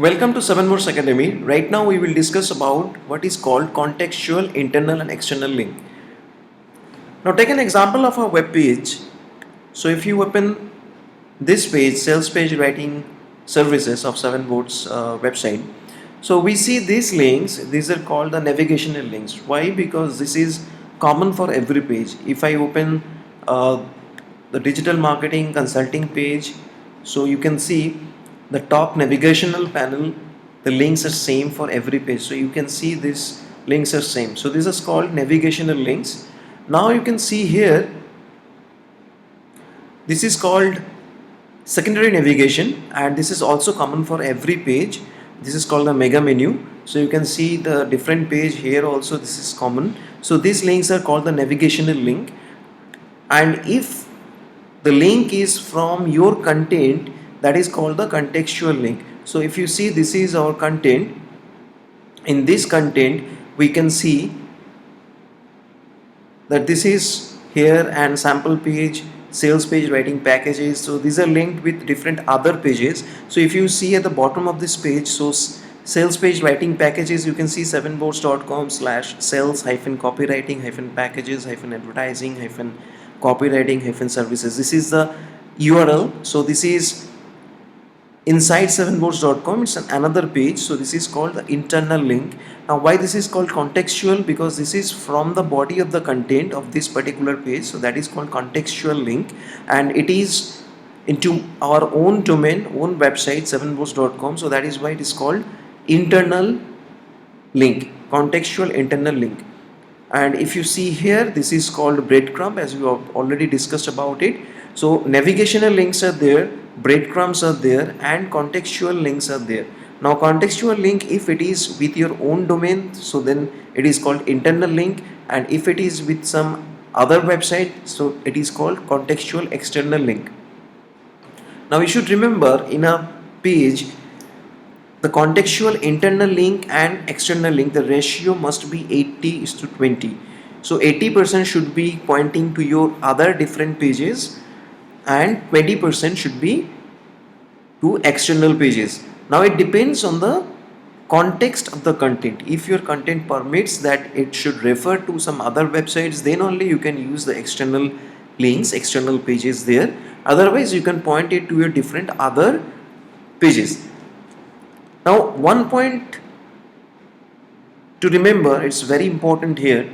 Welcome to 7boats Academy. Right now we will discuss about what is called contextual internal and external link. Now take an example of a web page. So if you open this page, sales page writing services of 7boats website. So we see these links, these are called the navigational links. Why? Because this is common for every page. If I open the digital marketing consulting page, so you can see the top navigational panel, the links are same for every page. So you can see these links are same. So this is called navigational links. Now you can see here, this is called secondary navigation, and this is also common for every page. This is called the mega menu. So you can see the different page here also, this is common. So these links are called the navigational link, and if the link is from your content, that is called the contextual link. So if you see, this is our content. In this content we can see that this is here and sample page, sales page writing packages. So these are linked with different other pages. So if you see at the bottom of this page, so sales page writing packages, you can see 7boats.com/sales copywriting packages advertising copywriting services. This is the URL. So this is inside 7boats.com, it's another page. So this is called the internal link. Now why this is called contextual? Because this is from the body of the content of this particular page, so that is called contextual link, and it is into our own domain, own website 7boats.com. so that is why it is called internal link, contextual internal link. And if you see here, this is called breadcrumb, as we have already discussed about it. So navigational links are there, breadcrumbs are there, and contextual links are there. Now contextual link, if it is with your own domain, so then it is called internal link, and if it is with some other website, so it is called contextual external link. Now you should remember, in a page, the contextual internal link and external link, the ratio must be 80:20. So 80% should be pointing to your other different pages, and 20% should be to external pages. Now it depends on the context of the content. If your content permits that it should refer to some other websites, then only you can use the external links, external pages there. Otherwise you can point it to your different other pages. Now one point to remember, it's very important here.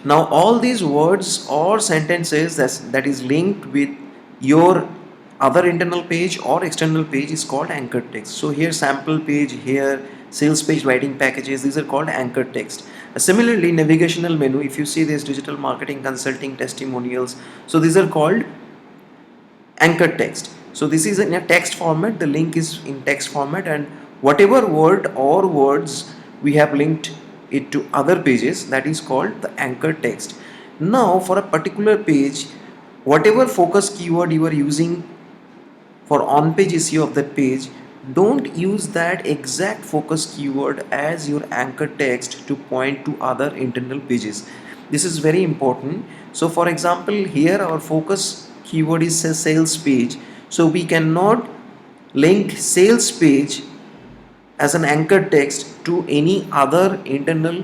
Now all these words or sentences that is linked with your other internal page or external page is called anchor text. So here sample page, here sales page writing packages, these are called anchor text. Similarly, navigational menu, if you see this digital marketing consulting testimonials, so these are called anchor text. So this is in a text format, the link is in text format, and whatever word or words we have linked it to other pages, that is called the anchor text. Now for a particular page, whatever focus keyword you are using for on-page SEO of that page, don't use that exact focus keyword as your anchor text to point to other internal pages. This is very important. So for example, here our focus keyword is a sales page, so we cannot link sales page as an anchor text to any other internal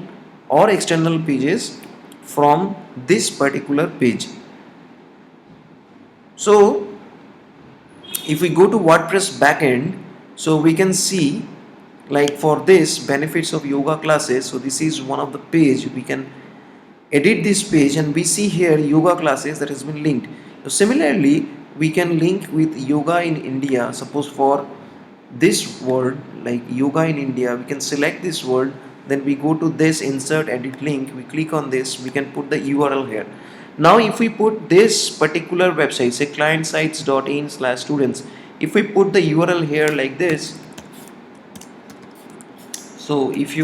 or external pages from this particular page. So if we go to WordPress backend, so we can see, like for this benefits of yoga classes, so this is one of the page. We can edit this page and we see here yoga classes that has been linked. So similarly, we can link with yoga in India. Suppose for this word like yoga in India, we can select this word, then we go to this insert edit link, we click on this, we can put the URL here. Now if we put this particular website, say clientsites.in/students, if we put the URL here like this, so if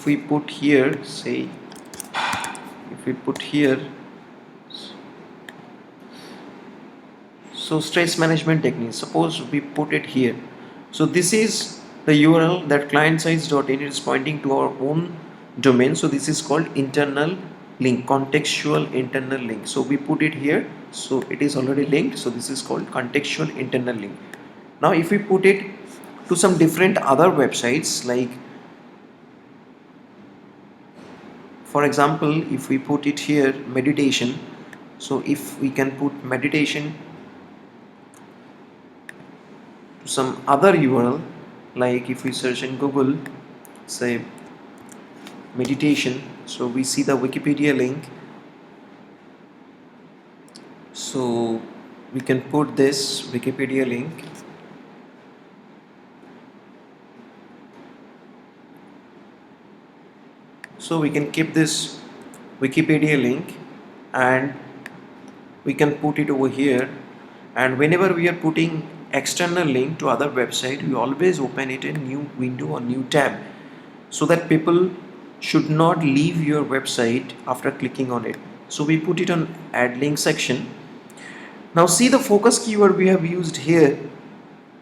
we put here, say if we put here, so stress management techniques, suppose we put it here, so this is the URL that clientsites.in is pointing to our own domain. So this is called internal link, contextual internal link. So we put it here, so it is already linked, so this is called contextual internal link. Now if we put it to some different other websites. Like for example, if we put it here meditation, so if we can put meditation to some other URL, like if we search in Google, say meditation, so we see the Wikipedia link. So we can put this Wikipedia link. So we can keep this Wikipedia link and we can put it over here, and whenever we are putting external link to other website, we always open it in new window or new tab, so that people should not leave your website after clicking on it. So we put it on add link section. Now see the focus keyword we have used here.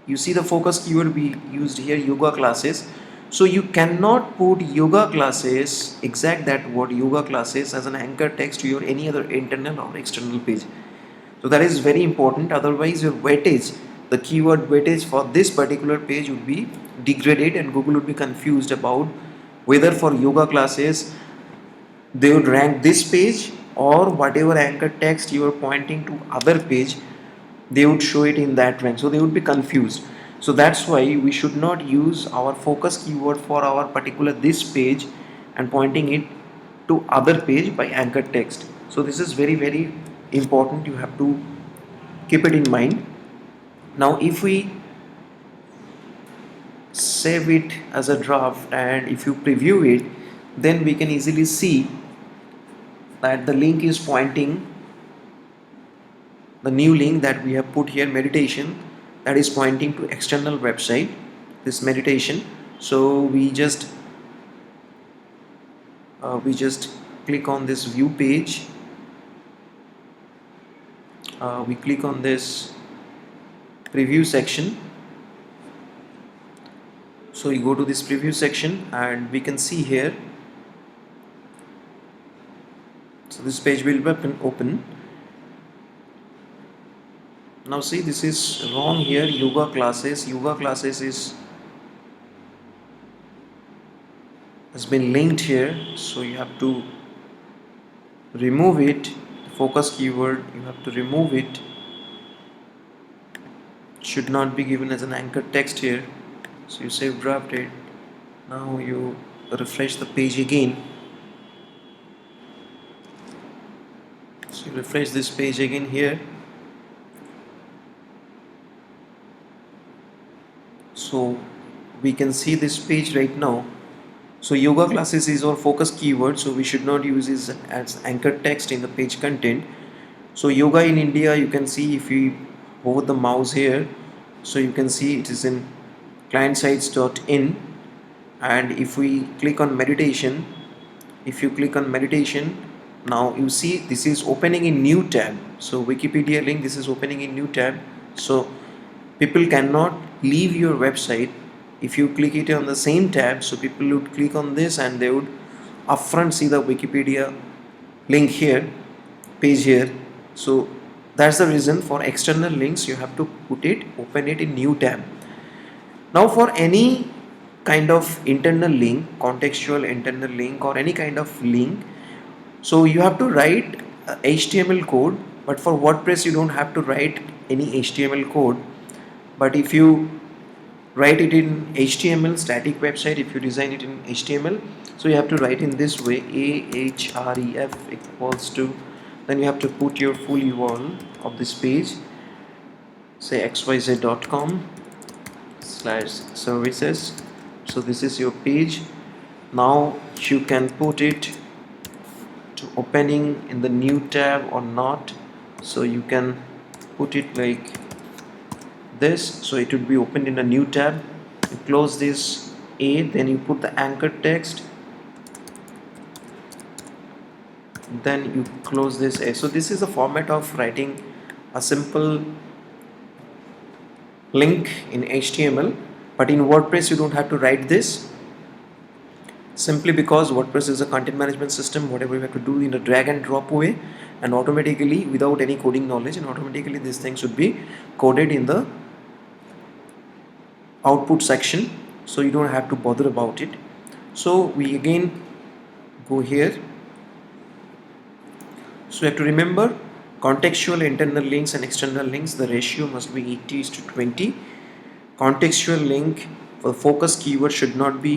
You see the focus keyword we used here, yoga classes. So you cannot put yoga classes, exact that word yoga classes, as an anchor text to your any other internal or external page. So that is very important, otherwise your weightage, the keyword weightage for this particular page would be degraded and Google would be confused about whether for yoga classes they would rank this page, or whatever anchor text you are pointing to other page, they would show it in that rank, so they would be confused. So that's why we should not use our focus keyword for our particular this page and pointing it to other page by anchor text. So this is very important, you have to keep it in mind. Now if we save it as a draft and if you preview it, then we can easily see that the link is pointing, the new link that we have put here, meditation, that is pointing to external website, this meditation. So we just click on this view page, we click on this preview section. So you go to this preview section and we can see here, so this page will be open. Now see, this is wrong here, yoga classes has been linked here, so you have to remove it, the focus keyword, you have to remove it, should not be given as an anchor text here. So you save draft it. Now you refresh the page again. So you refresh this page again here. So we can see this page right now. So yoga classes is our focus keyword, so we should not use this as anchor text in the page content. So yoga in India, you can see if you hover the mouse here, so you can see it is in clientsites.in, and if we click on meditation, if you click on meditation, now you see this is opening in new tab. So Wikipedia link, this is opening in new tab, so people cannot leave your website if you click it on the same tab. So people would click on this and they would upfront see the Wikipedia link here, page here. So that's the reason for external links you have to put it, open it in new tab. Now for any kind of internal link, contextual internal link or any kind of link, so you have to write HTML code, but for WordPress you don't have to write any HTML code. But if you write it in HTML, static website, if you design it in HTML, so you have to write in this way, ahref equals to, then you have to put your full URL of this page, say xyz.com/services. So this is your page. Now you can put it to opening in the new tab or not. So you can put it like this, so it would be opened in a new tab. You close this A, then you put the anchor text, then you close this A. So this is a format of writing a simple link in HTML, but in WordPress you don't have to write this, simply because WordPress is a content management system. Whatever you have to do in a drag and drop way, and automatically, without any coding knowledge, and automatically these things should be coded in the output section, so you don't have to bother about it. So we again go here. So you have to remember contextual internal links and external links, the ratio must be 80:20. Contextual link for focus keyword should not be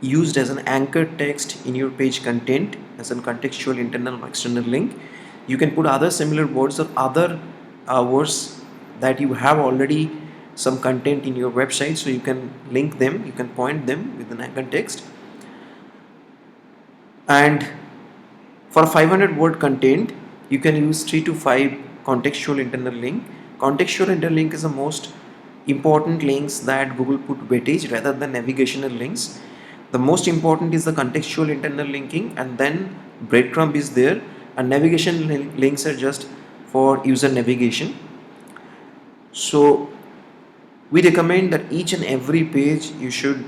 used as an anchor text in your page content as a contextual internal or external link. You can put other similar words or other words that you have already some content in your website, so you can link them, you can point them with an anchor text. And for 500 word content, you can use 3 to 5 contextual internal link. Contextual internal link is the most important links that Google put weightage rather than navigational links. The most important is the contextual internal linking, and then breadcrumb is there, and navigation links are just for user navigation. So we recommend that each and every page you should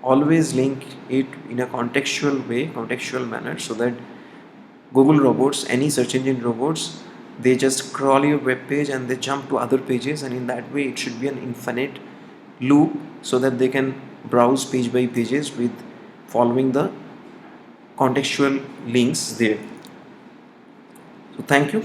always link it in a contextual way, contextual manner, so that Google robots, any search engine robots, they just crawl your web page and they jump to other pages, and in that way it should be an infinite loop so that they can browse page by pages with following the contextual links there. So thank you.